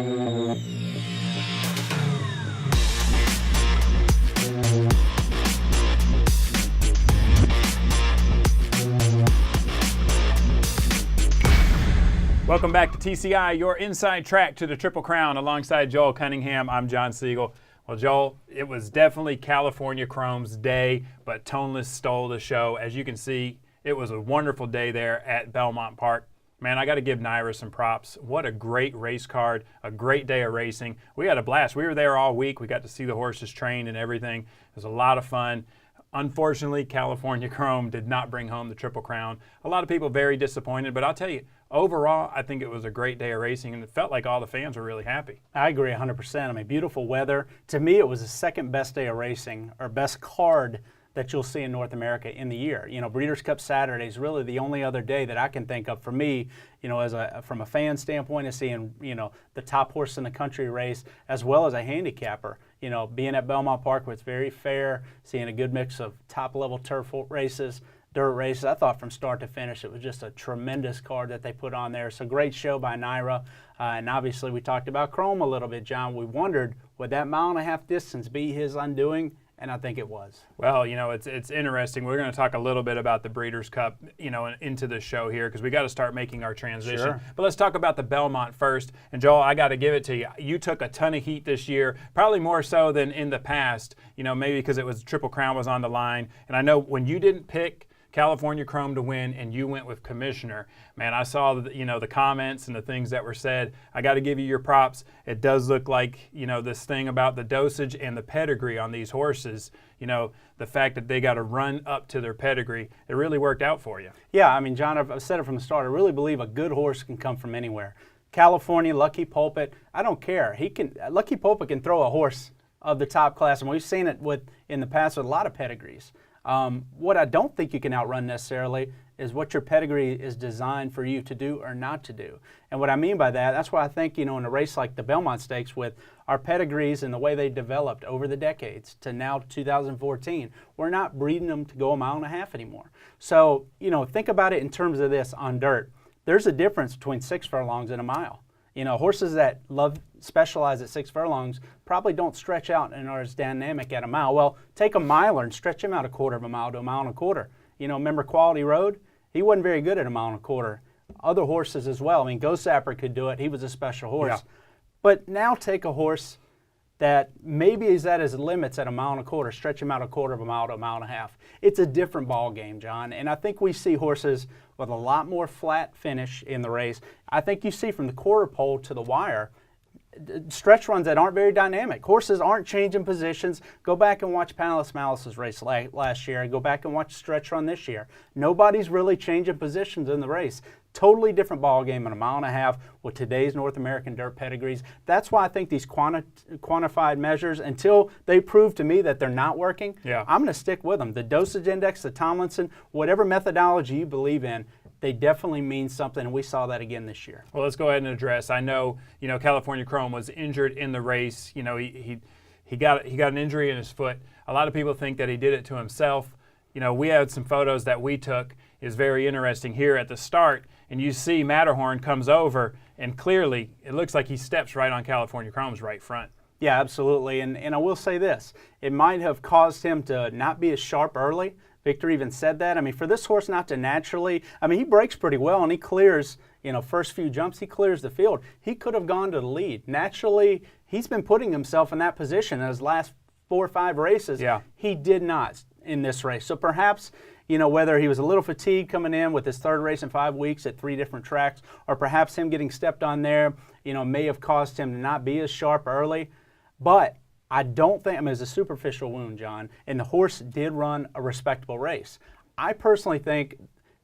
Welcome back to TCI, your inside track to the Triple Crown. Alongside Joel Cunningham, I'm John Siegel. Well, Joel, it was definitely California Chrome's day, but Tonalist stole the show. As you can see, it was a wonderful day there at Belmont Park. Man, I got to give Naira some props. What a great race card, a great day of racing. We had a blast. We were there all week. We got to see the horses trained and everything. It was a lot of fun. Unfortunately, California Chrome did not bring home the Triple Crown. A lot of people very disappointed, but I'll tell you, overall, I think it was a great day of racing, and it felt like all the fans were really happy. I agree 100%. I mean, beautiful weather. To me, it was the second best day of racing, or best card that you'll see in North America in the year. You know, Breeders' Cup Saturday is really the only other day that I can think of for me, you know, from a fan standpoint of seeing, you know, the top horse in the country race, as well as a handicapper. You know, being at Belmont Park where it's very fair, seeing a good mix of top-level turf races, dirt races. I thought from start to finish it was just a tremendous card that they put on there. It's a great show by Naira. And obviously we talked about Chrome a little bit, John. We wondered, would that mile-and-a-half distance be his undoing? And I think it was. Well, you know, it's interesting. We're going to talk a little bit about the Breeders' Cup, you know, into the show here because we got to start making our transition. Sure. But let's talk about the Belmont first. And Joel, I got to give it to you. You took a ton of heat this year, probably more so than in the past. You know, maybe because it was Triple Crown was on the line. And I know when you didn't pick California Chrome to win and you went with Commissioner, man, I saw the comments and the things that were said. I got to give you your props. It does look like, you know, this thing about the dosage and the pedigree on these horses, you know, the fact that they got to run up to their pedigree, it really worked out for you. Yeah, I mean, John, I've said it from the start. I really believe a good horse can come from anywhere. California, Lucky Pulpit, I don't care. Lucky Pulpit can throw a horse of the top class, and we've seen it in the past with a lot of pedigrees. What I don't think you can outrun necessarily is what your pedigree is designed for you to do or not to do. And what I mean by that, that's why I think, you know, in a race like the Belmont Stakes with our pedigrees and the way they developed over the decades to now 2014, we're not breeding them to go a mile and a half anymore. So, you know, think about it in terms of this on dirt. There's a difference between 6 furlongs and a mile. You know, horses that specialize at 6 furlongs probably don't stretch out and are as dynamic at a mile. Well, take a miler and stretch him out a quarter of a mile to a mile and a quarter. You know, remember Quality Road? He wasn't very good at a mile and a quarter. Other horses as well. I mean, Ghost Zapper could do it. He was a special horse. Yeah. But now take a horse that maybe is at his limits at a mile and a quarter, stretch him out a quarter of a mile to a mile and a half. It's a different ball game, John. And I think we see horses with a lot more flat finish in the race. I think you see from the quarter pole to the wire, stretch runs that aren't very dynamic. Horses aren't changing positions. Go back and watch Palace Malice's race last year and go back and watch stretch run this year. Nobody's really changing positions in the race. Totally different ball game in a mile and a half with today's North American dirt pedigrees. That's why I think these quantified measures, until they prove to me that they're not working, I'm going to stick with them. The dosage index, the Tomlinson, whatever methodology you believe in, they definitely mean something, and we saw that again this year. Well, let's go ahead and address. I know, you know, California Chrome was injured in the race. You know, he got an injury in his foot. A lot of people think that he did it to himself. You know, we had some photos that we took. Is very interesting here at the start, and you see Matterhorn comes over, and clearly it looks like he steps right on California Chrome's right front. Yeah, absolutely, and I will say this. It might have caused him to not be as sharp early. Victor even said that. I mean, for this horse not to naturally, I mean, he breaks pretty well, and he clears, you know, first few jumps, he clears the field. He could have gone to the lead. Naturally, he's been putting himself in that position in his last 4 or 5 races. Yeah. He did not in this race. So perhaps, you know, whether he was a little fatigued coming in with his 3rd race in 5 weeks at 3 different tracks, or perhaps him getting stepped on there, you know, may have caused him to not be as sharp early. But I don't think, I mean, it's a superficial wound, John, and the horse did run a respectable race. I personally think,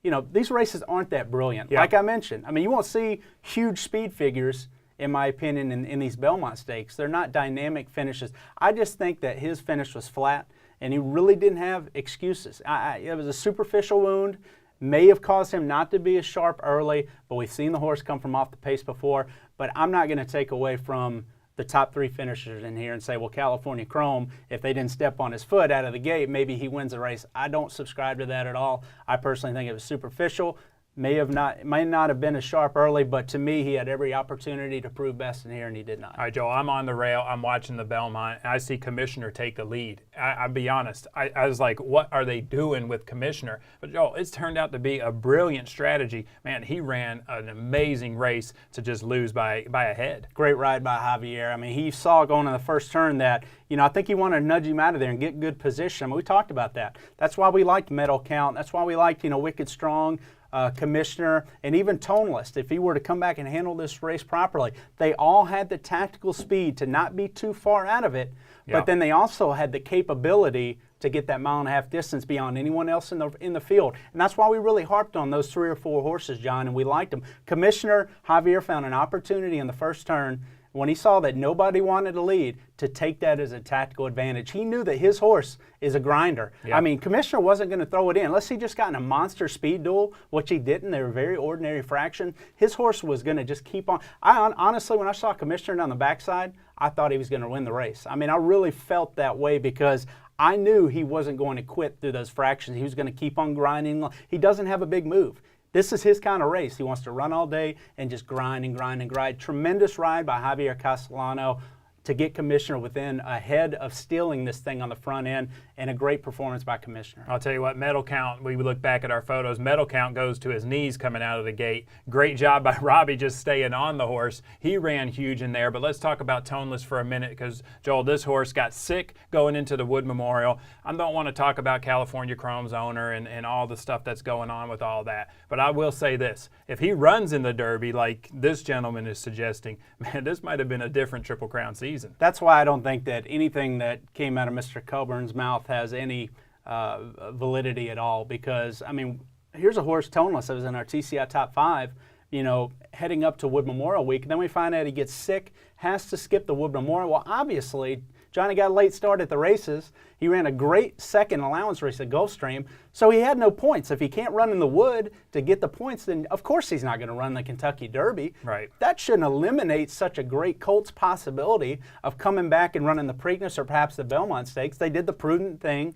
you know, these races aren't that brilliant. Yeah. Like I mentioned, I mean, you won't see huge speed figures, in my opinion, in these Belmont Stakes. They're not dynamic finishes. I just think that his finish was flat, and he really didn't have excuses. It was a superficial wound, may have caused him not to be as sharp early, but we've seen the horse come from off the pace before. But I'm not going to take away from the top 3 finishers in here and say, well, California Chrome, if they didn't step on his foot out of the gate, maybe he wins the race. I don't subscribe to that at all. I personally think it was superficial. may not have been as sharp early, but to me, he had every opportunity to prove best in here, and he did not. All right, Joel, I'm on the rail. I'm watching the Belmont, and I see Commissioner take the lead. I'll be honest. I was like, what are they doing with Commissioner? But, Joel, it's turned out to be a brilliant strategy. Man, he ran an amazing race to just lose by a head. Great ride by Javier. I mean, he saw going in the first turn that, I think he wanted to nudge him out of there and get good position. I mean, we talked about that. That's why we liked Medal Count. That's why we liked, Wicked Strong, Commissioner, and even Tonalist. If he were to come back and handle this race properly, they all had the tactical speed to not be too far out of it, but then they also had the capability to get that 1.5 mile distance beyond anyone else in the field. And that's why we really harped on those 3 or 4 horses, John, and we liked them. Commissioner, Javier found an opportunity in the first turn when he saw that nobody wanted to lead, to take that as a tactical advantage. He knew that his horse is a grinder. Yep. I mean, Commissioner wasn't going to throw it in. Unless he just got in a monster speed duel, which he didn't. They were very ordinary fraction. His horse was going to just keep on. Honestly, when I saw Commissioner down the backside, I thought he was going to win the race. I mean, I really felt that way because I knew he wasn't going to quit through those fractions. He was going to keep on grinding. He doesn't have a big move. This is his kind of race. He wants to run all day and just grind and grind and grind. Tremendous ride by Javier Castellano to get Commissioner within ahead of stealing this thing on the front end, and a great performance by Commissioner. I'll tell you what, Medal Count, we look back at our photos, Medal Count goes to his knees coming out of the gate. Great job by Robbie just staying on the horse. He ran huge in there, but let's talk about Toneless for a minute because, Joel, this horse got sick going into the Wood Memorial. I don't want to talk about California Chrome's owner and all the stuff that's going on with all that, but I will say this. If he runs in the Derby like this gentleman is suggesting, man, this might have been a different Triple Crown season. That's why I don't think that anything that came out of Mr. Coburn's mouth has any validity at all, because, I mean, here's a horse, Toneless, that was in our TCI top 5, heading up to Wood Memorial Week, and then we find out he gets sick, has to skip the Wood Memorial. Well, obviously, Johnny got a late start at the races. He ran a great second allowance race at Gulfstream, so he had no points. If he can't run in the Wood to get the points, then of course he's not going to run the Kentucky Derby. Right. That shouldn't eliminate such a great Colts possibility of coming back and running the Preakness or perhaps the Belmont Stakes. They did the prudent thing,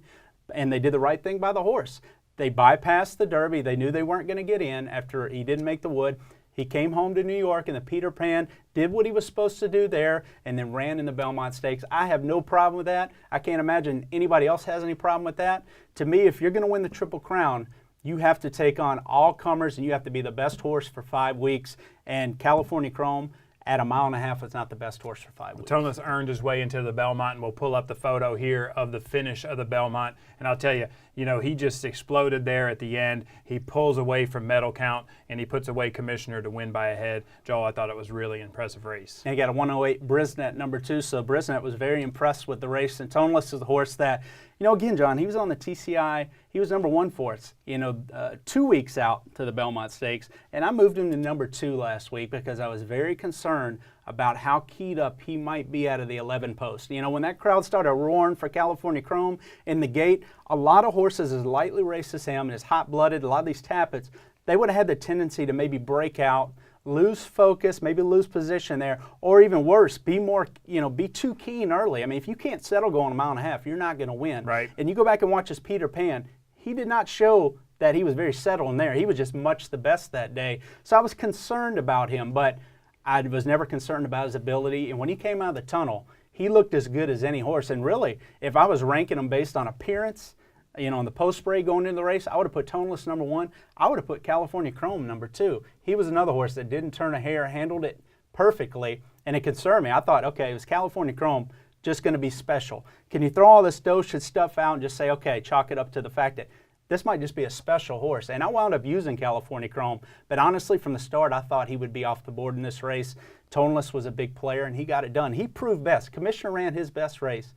and they did the right thing by the horse. They bypassed the Derby. They knew they weren't going to get in after he didn't make the Wood. He came home to New York in the Peter Pan, did what he was supposed to do there, and then ran in the Belmont Stakes. I have no problem with that. I can't imagine anybody else has any problem with that. To me, if you're going to win the Triple Crown, you have to take on all comers, and you have to be the best horse for 5 weeks. And California Chrome, at 1.5 miles, is not the best horse for 5 weeks. Toneless earned his way into the Belmont, and we'll pull up the photo here of the finish of the Belmont. And I'll tell you, he just exploded there at the end. He pulls away from Medal Count, and he puts away Commissioner to win by a head. Joel, I thought it was a really impressive race. And he got a 108 Brisnet number 2, so Brisnet was very impressed with the race. And Toneless is the horse that, again, John, he was on the TCI. He was number 1 for us, 2 weeks out to the Belmont Stakes. And I moved him to number 2 last week because I was very concerned about how keyed up he might be out of the 11 post. When that crowd started roaring for California Chrome in the gate, a lot of horses as lightly raced as him and as hot-blooded, a lot of these tappets, they would have had the tendency to maybe break out, lose focus, maybe lose position there, or even worse, be too keen early. I mean, if you can't settle going 1.5 miles, you're not going to win. Right. And you go back and watch his Peter Pan, he did not show that he was very settled in there. He was just much the best that day. So I was concerned about him, but I was never concerned about his ability. And when he came out of the tunnel, he looked as good as any horse. And really, if I was ranking him based on appearance, on the post spray going into the race, I would have put Toneless number 1. I would have put California Chrome number 2. He was another horse that didn't turn a hair, handled it perfectly, and it concerned me. I thought, okay, it was California Chrome just going to be special. Can you throw all this dosage stuff out and just say, okay, chalk it up to the fact that this might just be a special horse? And I wound up using California Chrome, but honestly, from the start, I thought he would be off the board in this race. Toneless was a big player, and he got it done. He proved best. Commissioner ran his best race.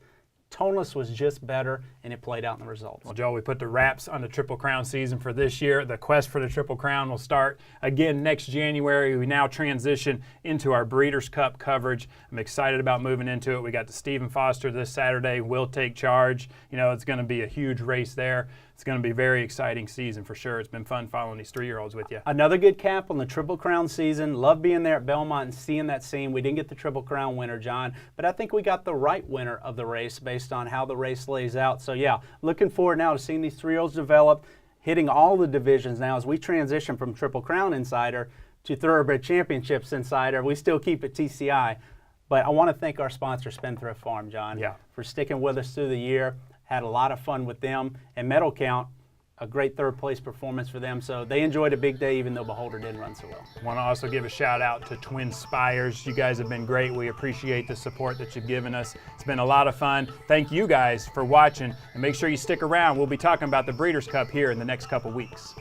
Toneless was just better, and it played out in the results. Well, Joe, we put the wraps on the Triple Crown season for this year. The quest for the Triple Crown will start again next January. We now transition into our Breeders' Cup coverage. I'm excited about moving into it. We got the Stephen Foster this Saturday. We'll take charge. It's going to be a huge race there. It's going to be a very exciting season for sure. It's been fun following these 3-year-olds with you. Another good cap on the Triple Crown season. Love being there at Belmont and seeing that scene. We didn't get the Triple Crown winner, John, but I think we got the right winner of the race based on how the race lays out. So, yeah, looking forward now to seeing these 3-year-olds develop. hitting all the divisions now. As we transition from Triple Crown Insider to Thoroughbred Championships Insider, we still keep it TCI. But I want to thank our sponsor, Spendthrift Farm, John, for sticking with us through the year. Had a lot of fun with them. And Medal Count, a great third-place performance for them. So they enjoyed a big day, even though Beholder didn't run so well. Want to also give a shout-out to Twin Spires. You guys have been great. We appreciate the support that you've given us. It's been a lot of fun. Thank you guys for watching, and make sure you stick around. We'll be talking about the Breeders' Cup here in the next couple weeks.